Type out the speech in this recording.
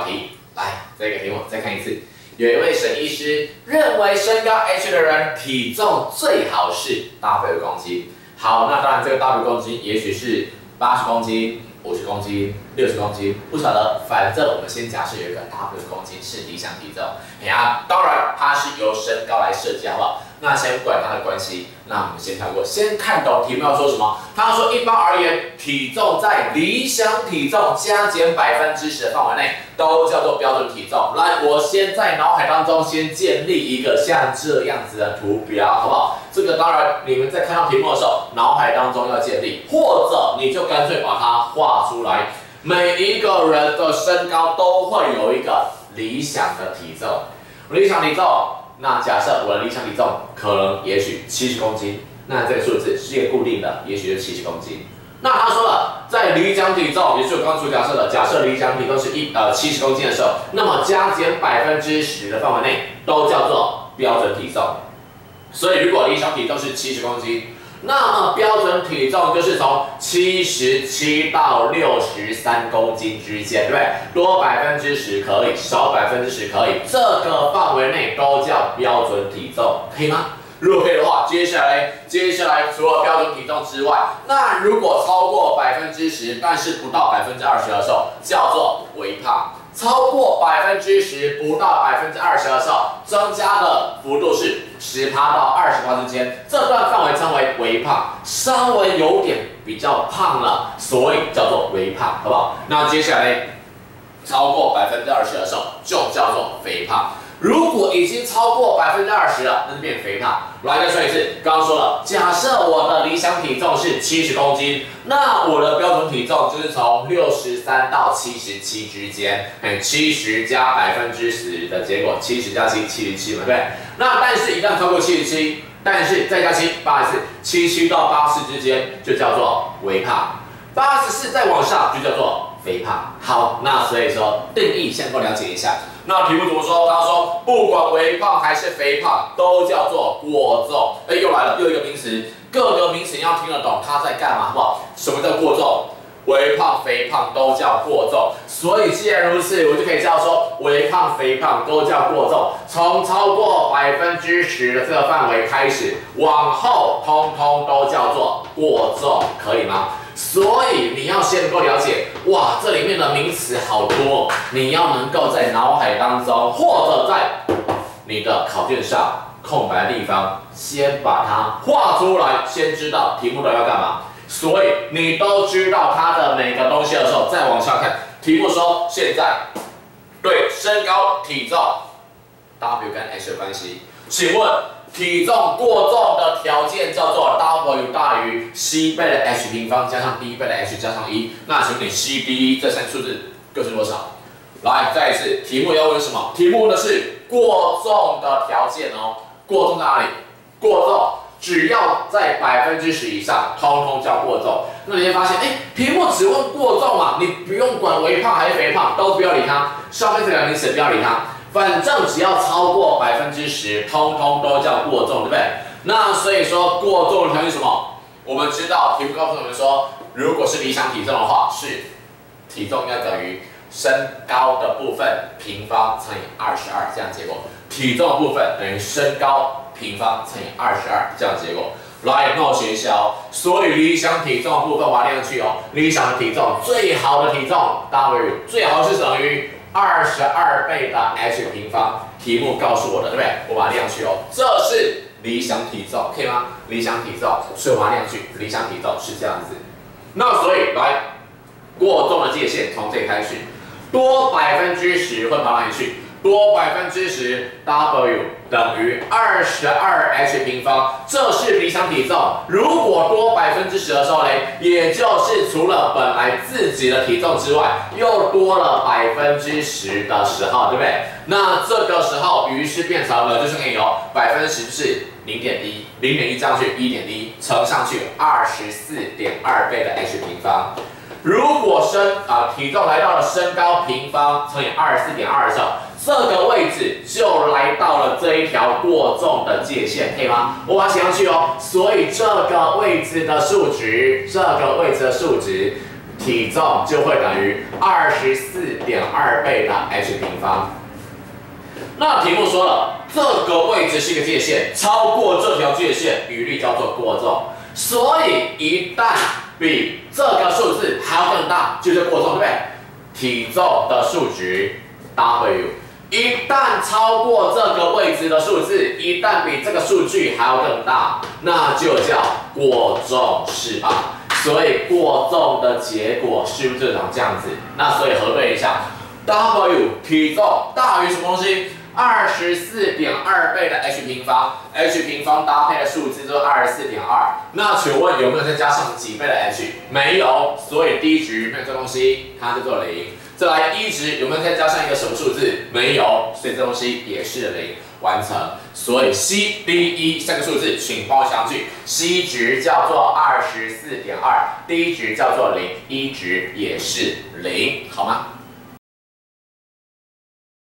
考题。来，这个题目再看一次。有一位沈医师认为身高 H 的人体重最好是 W 公斤。好，那当然这个 W 公斤也许是80公斤、50公斤、60公斤，不晓得。反正我们先假设有一个 W 公斤是理想体重。哎呀，当然它是由身高来设计，好不好？那先不管它的关系，那我们先跳过，先看懂题目要说什么。他说，一般而言，体重在理想体重加减10%的范围内，都叫做标准体重。来，我先在脑海当中先建立一个像这样子的图表，好不好？这个当然，你们在看到题目的时候，脑海当中要建立，或者你就干脆把它画出来。每一个人的身高都会有一个理想的体重，理想体重。那假设我的理想体重可能也许70公斤，那这个数字是一个固定的，也许是70公斤。那他说了，在理想体重，也就是我刚刚所假设的，假设理想体重是70公斤的时候，那么加减10%的范围内都叫做标准体重。所以如果理想体重是70公斤，那么标准体重就是从77到63公斤之间，对不对？多10%可以，少10%可以，这个范围内都叫标准体重，可以吗？如果可以的话，接下来除了标准体重之外，那如果超过10%，但是不到20%的时候，叫做微胖。超过10%不到20%的时候，增加的幅度是10%到20%之间，这段范围称为微胖，稍微有点比较胖了，所以叫做微胖，好不好？那接下来超过20%的时候，就叫做肥胖。如果已经超过20%了，那就变肥胖。来，再说一次，刚刚说了，假设我的理想体重是70公斤，那我的标准体重就是从63到77之间，70加10%的结果，70加7 77嘛，对不对？那但是一旦超过77，但是再加7，不好意思，77到84之间就叫做微胖，84再往上就叫做肥胖。好，那所以说定义先给我了解一下。那题目怎么说？他说，不管微胖还是肥胖，都叫做过重。哎，又来了，又一个名词。各个名词你要听得懂它在干嘛，好不好？什么叫过重？微胖、肥胖都叫过重。所以既然如此，我就可以叫说，微胖、肥胖都叫过重。从超过10%的这个范围开始，往后通通都叫做过重，可以吗？所以你要先能够了解，哇，这里面的名词好多，你要能够在脑海当中，或者在你的考卷上空白的地方，先把它画出来，先知道题目都要干嘛。所以你都知道它的每个东西的时候，再往下看，题目说现在对身高、体重 W 跟 H 的关系，请问？体重过重的条件叫做 W 大于 C 倍的 H 平方加上 D 倍的 H 加上1。那请问你 C、D 这三数字各是多少？来，再一次，题目要问什么？题目的是过重的条件哦。过重在哪里？过重只要在10%以上，通通叫过重。那你会发现，题目只问过重嘛，你不用管微胖还是肥胖，都不要理它。上面这两个名词不要理它。反正只要超过10%，通通都叫过重，对不对？那所以说过重的条件是什么？我们知道题目告诉我们说，如果是理想体重的话，是体重要等于身高的部分平方乘以22，这样结果。体重的部分等于身高平方乘以22，这样结果。来，那我写一下哦。所以理想体重的部分我要列上去哦。理想的体重，最好的体重 W， 最好是等于22倍的 H 平方，题目告诉我的，对不对？我把它列上去哦。这是理想体重，可以吗？理想体重，所以我把它列上去。理想体重是这样子。那所以来，过重的界限从这里开始，多10%会跑哪里去？多10%， W 等于22H 平方，这是理想体重。如果多10%的时候呢，也就是除了本来自己的体重之外，又多了10%的时候，对不对？那这个时候，于是变成了就是可以由10%是0.1上去1.1乘上去24.2倍的 H 平方。如果体重来到了身高平方乘以24.2的时候，这个位置就来到了这一条过重的界限，可以吗？我把它写上去哦。所以这个位置的数值，体重就会等于24.2倍的 h 平方。那题目说了，这个位置是一个界限，超过这条界限，比例叫做过重。所以一旦比这个数字还要更大，就是过重，对不对？体重的数值 W， 一旦超过这个位置的数字，一旦比这个数据还要更大，那就叫过重，是吧？所以过重的结果是不是就长这样子？那所以核对一下 ，W 体重大于什么东西？24.2倍的 h 平方 ，h 平方搭配的数字就是24.2。那请问有没有再加上几倍的 h？ 没有，所以第一值没有这东西，它叫做0。再来一值有没有再加上一个什么数字？没有，所以这东西也是0。完成，所以 C、D、E 三个数字，请帮我相距。C 值叫做24.2，D 值叫做0，E 值也是0，好吗？